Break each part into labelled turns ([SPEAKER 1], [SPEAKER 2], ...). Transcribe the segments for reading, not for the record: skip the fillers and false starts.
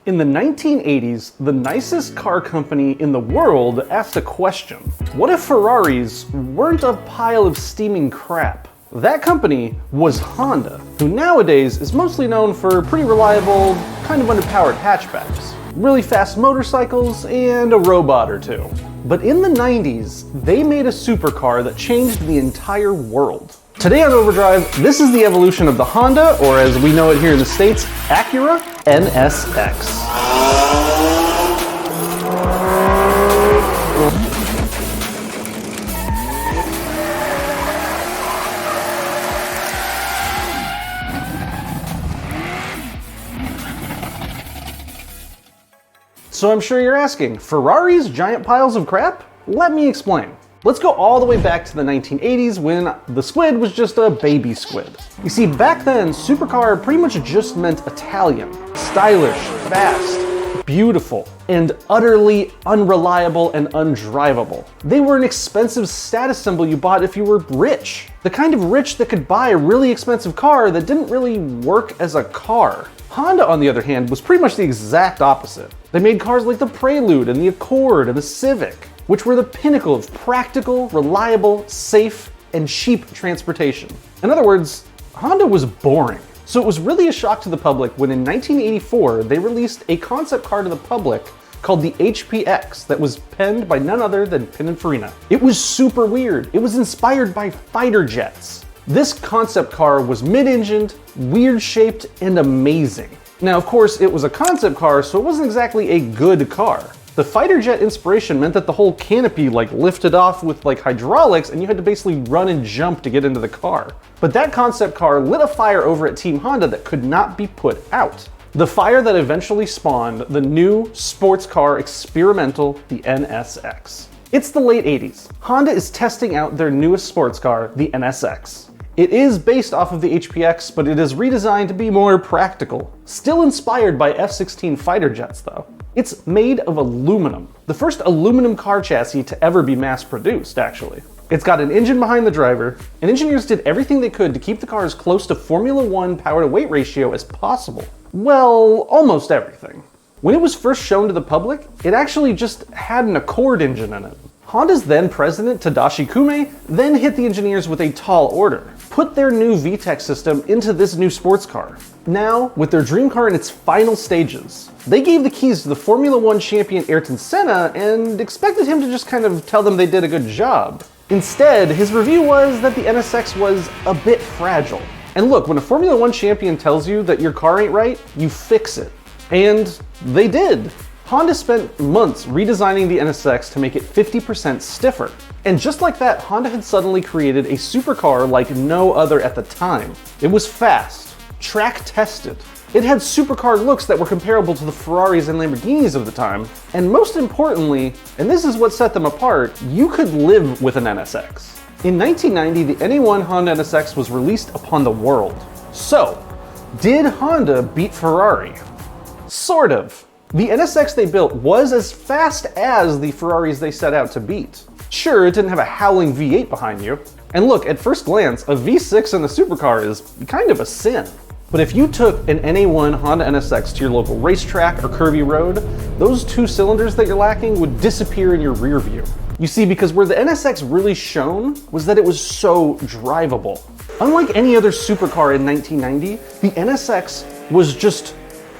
[SPEAKER 1] In the 1980s, the nicest car company in the world asked a question. What if Ferraris weren't a pile of steaming crap? That company was Honda, who nowadays is mostly known for pretty reliable, kind of underpowered hatchbacks, really fast motorcycles, and a robot or two. But in the 90s, they made a supercar that changed the entire world. Today on Overdrive, this is the evolution of the Honda, or as we know it here in the States, Acura NSX. So I'm sure you're asking, Ferraris, giant piles of crap? Let me explain. Let's go all the way back to the 1980s when the squid was just a baby squid. You see, back then, supercar pretty much just meant Italian. Stylish, fast, beautiful, and utterly unreliable and undrivable. They were an expensive status symbol you bought if you were rich. The kind of rich that could buy a really expensive car that didn't really work as a car. Honda, on the other hand, was pretty much the exact opposite. They made cars like the Prelude and the Accord and the Civic, which were the pinnacle of practical, reliable, safe, and cheap transportation. In other words, Honda was boring. So it was really a shock to the public when in 1984, they released a concept car to the public called the HPX that was penned by none other than Pininfarina. It was super weird. It was inspired by fighter jets. This concept car was mid-engined, weird-shaped, and amazing. Now, of course, it was a concept car, so it wasn't exactly a good car. The fighter jet inspiration meant that the whole canopy lifted off with hydraulics and you had to basically run and jump to get into the car. But that concept car lit a fire over at Team Honda that could not be put out. The fire that eventually spawned the new sports car experimental, the NSX. It's the late 80s. Honda is testing out their newest sports car, the NSX. It is based off of the HPX, but it is redesigned to be more practical. Still inspired by F-16 fighter jets, though. It's made of aluminum. The first aluminum car chassis to ever be mass-produced, actually. It's got an engine behind the driver, and engineers did everything they could to keep the car as close to Formula One power-to-weight ratio as possible. Well, almost everything. When it was first shown to the public, it actually just had an Accord engine in it. Honda's then president, Tadashi Kume, then hit the engineers with a tall order. Put their new VTEC system into this new sports car. Now, with their dream car in its final stages, they gave the keys to the Formula One champion Ayrton Senna and expected him to just kind of tell them they did a good job. Instead, his review was that the NSX was a bit fragile. And look, when a Formula One champion tells you that your car ain't right, you fix it. And they did. Honda spent months redesigning the NSX to make it 50% stiffer. And just like that, Honda had suddenly created a supercar like no other at the time. It was fast, track tested. It had supercar looks that were comparable to the Ferraris and Lamborghinis of the time. And most importantly, and this is what set them apart, you could live with an NSX. In 1990, the NA1 Honda NSX was released upon the world. So, did Honda beat Ferrari? Sort of. The NSX they built was as fast as the Ferraris they set out to beat. Sure, it didn't have a howling V8 behind you. And look, at first glance, a V6 in the supercar is kind of a sin. But if you took an NA1 Honda NSX to your local racetrack or curvy road, those two cylinders that you're lacking would disappear in your rear view. You see, because where the NSX really shone was that it was so drivable. Unlike any other supercar in 1990, the NSX was just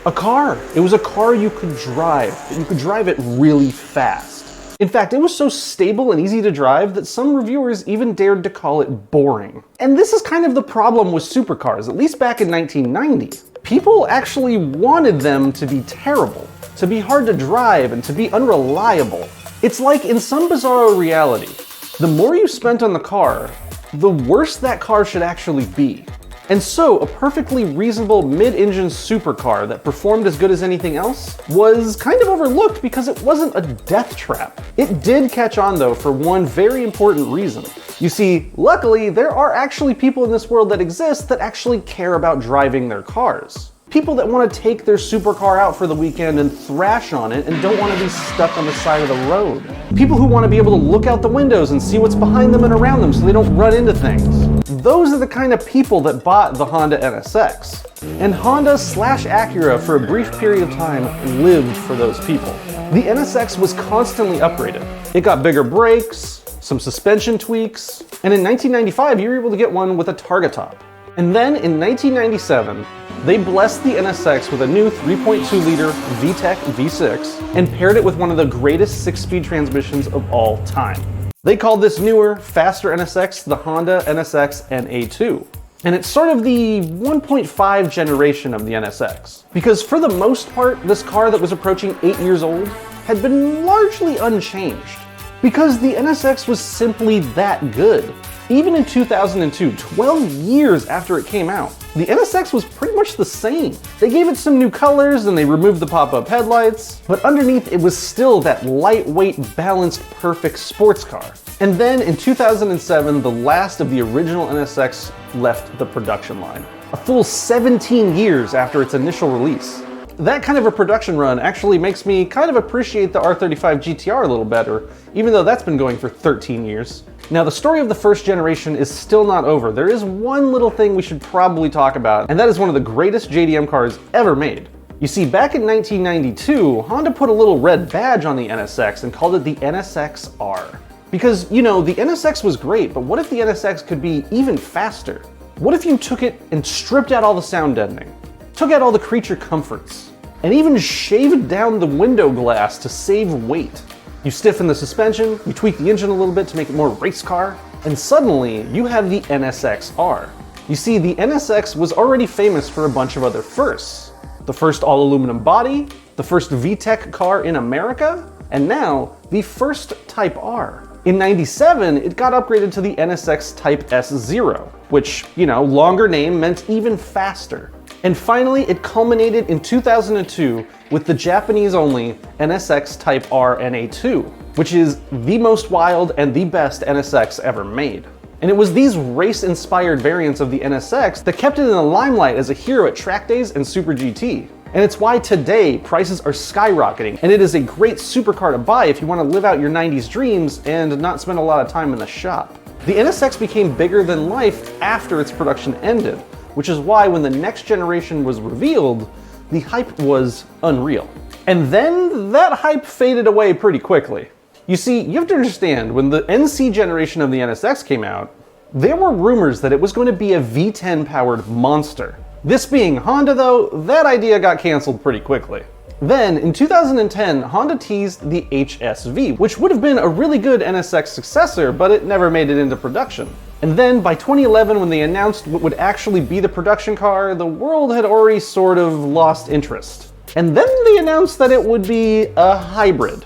[SPEAKER 1] a car. It was a car you could drive. You could drive it really fast. In fact, it was so stable and easy to drive that some reviewers even dared to call it boring. And this is kind of the problem with supercars, at least back in 1990. People actually wanted them to be terrible, to be hard to drive, and to be unreliable. It's like in some bizarro reality, the more you spent on the car, the worse that car should actually be. And so, a perfectly reasonable mid-engine supercar that performed as good as anything else was kind of overlooked because it wasn't a death trap. It did catch on though for one very important reason. You see, luckily, there are actually people in this world that exist that actually care about driving their cars. People that want to take their supercar out for the weekend and thrash on it and don't want to be stuck on the side of the road. People who want to be able to look out the windows and see what's behind them and around them so they don't run into things. those are the kind of people that bought the Honda NSX. And Honda/Acura for a brief period of time lived for those people. The NSX was constantly upgraded. It got bigger brakes, some suspension tweaks, and in 1995 you were able to get one with a Targa top. And then in 1997, they blessed the NSX with a new 3.2-liter VTEC V6 and paired it with one of the greatest 6-speed transmissions of all time. They called this newer, faster NSX the Honda NSX NA2. And it's sort of the 1.5 generation of the NSX. Because for the most part, this car that was approaching 8 years old had been largely unchanged. Because the NSX was simply that good. Even in 2002, 12 years after it came out, the NSX was pretty much the same. They gave it some new colors and they removed the pop-up headlights, but underneath it was still that lightweight, balanced, perfect sports car. And then in 2007, the last of the original NSX left the production line, a full 17 years after its initial release. That kind of a production run actually makes me kind of appreciate the R35 GTR a little better, even though that's been going for 13 years. Now, the story of the first generation is still not over. There is one little thing we should probably talk about, and that is one of the greatest JDM cars ever made. You see, back in 1992, Honda put a little red badge on the NSX and called it the NSX R. Because, you know, the NSX was great, but what if the NSX could be even faster? What if you took it and stripped out all the sound deadening, took out all the creature comforts, and even shaved down the window glass to save weight? You stiffen the suspension, you tweak the engine a little bit to make it more race car, and suddenly you have the NSX R. You see, the NSX was already famous for a bunch of other firsts. The first all-aluminum body, the first VTEC car in America, and now the first Type R. In '97, it got upgraded to the NSX Type S0, which, you know, longer name meant even faster. And finally, it culminated in 2002 with the Japanese-only NSX Type R NA2, which is the most wild and the best NSX ever made. And it was these race-inspired variants of the NSX that kept it in the limelight as a hero at track days and Super GT. And it's why today prices are skyrocketing, and it is a great supercar to buy if you want to live out your 90s dreams and not spend a lot of time in the shop. The NSX became bigger than life after its production ended, which is why when the next generation was revealed, the hype was unreal. And then that hype faded away pretty quickly. You see, you have to understand, when the NC generation of the NSX came out, there were rumors that it was going to be a V10 powered monster. This being Honda though, that idea got canceled pretty quickly. Then, in 2010, Honda teased the HSV, which would have been a really good NSX successor, but it never made it into production. And then, by 2011, when they announced what would actually be the production car, the world had already sort of lost interest. And then they announced that it would be a hybrid,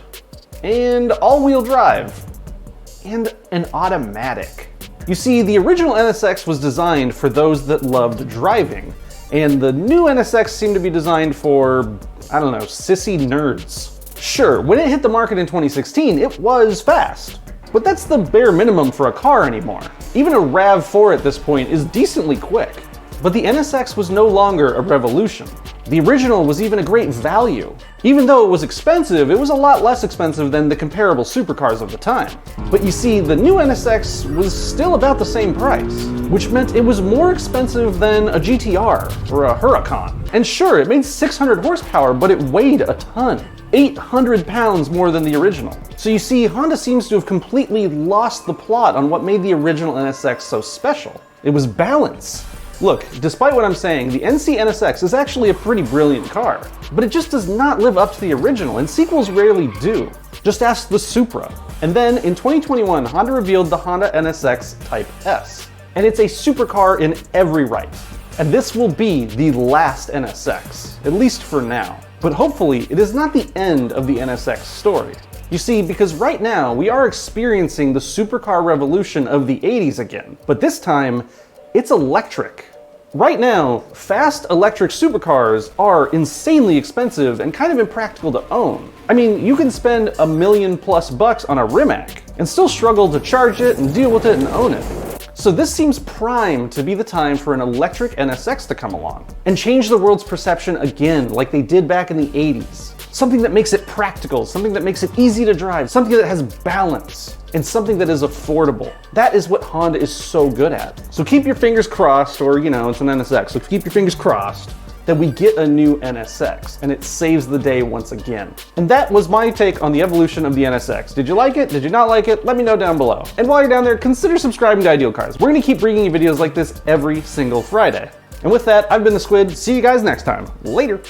[SPEAKER 1] and all-wheel drive, and an automatic. You see, the original NSX was designed for those that loved driving, and the new NSX seemed to be designed for, I don't know, sissy nerds. Sure, when it hit the market in 2016, it was fast. But that's the bare minimum for a car anymore. Even a RAV4 at this point is decently quick. But the NSX was no longer a revolution. The original was even a great value. Even though it was expensive, it was a lot less expensive than the comparable supercars of the time. But you see, the new NSX was still about the same price, which meant it was more expensive than a GTR or a Huracan. And sure, it made 600 horsepower, but it weighed a ton. 800 pounds more than the original. So you see, Honda seems to have completely lost the plot on what made the original NSX so special. It was balance. Look, despite what I'm saying, the NC NSX is actually a pretty brilliant car, but it just does not live up to the original, and sequels rarely do. Just ask the Supra. And then in 2021, Honda revealed the Honda NSX Type S. And it's a supercar in every right. And this will be the last NSX, at least for now. But hopefully, it is not the end of the NSX story. You see, because right now, we are experiencing the supercar revolution of the 80s again, but this time, it's electric. Right now, fast electric supercars are insanely expensive and kind of impractical to own. I mean, you can spend $1 million+ on a Rimac and still struggle to charge it and deal with it and own it. So this seems prime to be the time for an electric NSX to come along and change the world's perception again, like they did back in the 80s. Something that makes it practical, something that makes it easy to drive, something that has balance, and something that is affordable. That is what Honda is so good at. So keep your fingers crossed, or it's an NSX, so keep your fingers crossed that we get a new NSX and it saves the day once again. And that was my take on the evolution of the NSX. Did you like it? Did you not like it? Let me know down below. And while you're down there, consider subscribing to Ideal Cars. We're gonna keep bringing you videos like this every single Friday. And with that, I've been the Squid. See you guys next time. Later.